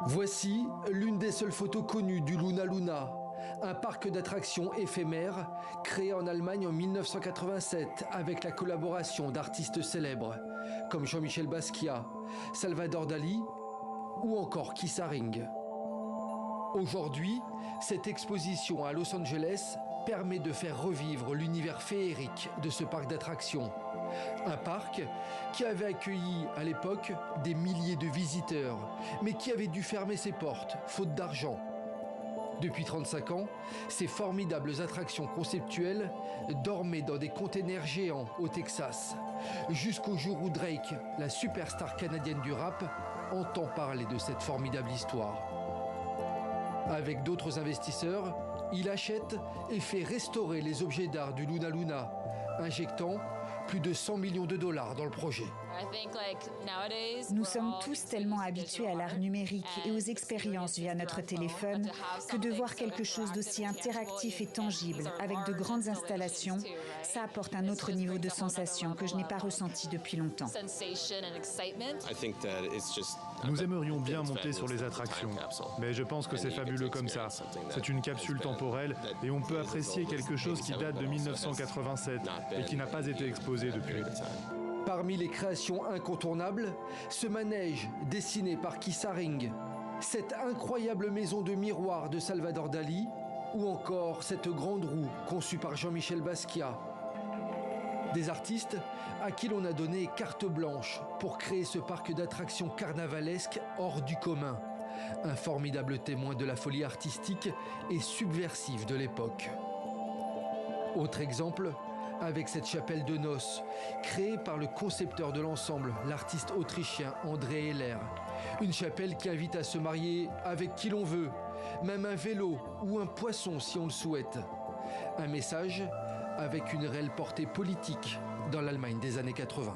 Voici l'une des seules photos connues du Luna Luna, un parc d'attractions éphémère créé en Allemagne en 1987 avec la collaboration d'artistes célèbres comme Jean-Michel Basquiat, Salvador Dali ou encore Keith Haring. Aujourd'hui, cette exposition à Los Angeles permet de faire revivre l'univers féerique de ce parc d'attractions. Un parc qui avait accueilli à l'époque des milliers de visiteurs, mais qui avait dû fermer ses portes, faute d'argent. Depuis 35 ans, ces formidables attractions conceptuelles dormaient dans des containers géants au Texas, jusqu'au jour où Drake, la superstar canadienne du rap, entend parler de cette formidable histoire. Avec d'autres investisseurs, il achète et fait restaurer les objets d'art du Luna Luna, injectant plus de 100 millions de dollars dans le projet. Nous sommes tous tellement habitués à l'art numérique et aux expériences via notre téléphone que de voir quelque chose d'aussi interactif et tangible avec de grandes installations, ça apporte un autre niveau de sensation que je n'ai pas ressenti depuis longtemps. Nous aimerions bien monter sur les attractions, mais je pense que c'est fabuleux comme ça. C'est une capsule temporelle et on peut apprécier quelque chose qui date de 1987 et qui n'a pas été exposé depuis. Parmi les créations incontournables, ce manège dessiné par Keith Haring, cette incroyable maison de miroirs de Salvador Dali ou encore cette grande roue conçue par Jean-Michel Basquiat. Des artistes à qui l'on a donné carte blanche pour créer ce parc d'attractions carnavalesque hors du commun. Un formidable témoin de la folie artistique et subversive de l'époque. Autre exemple, avec cette chapelle de noces, créée par le concepteur de l'ensemble, l'artiste autrichien André Heller. Une chapelle qui invite à se marier avec qui l'on veut, même un vélo ou un poisson si on le souhaite. Un message avec une réelle portée politique dans l'Allemagne des années 80.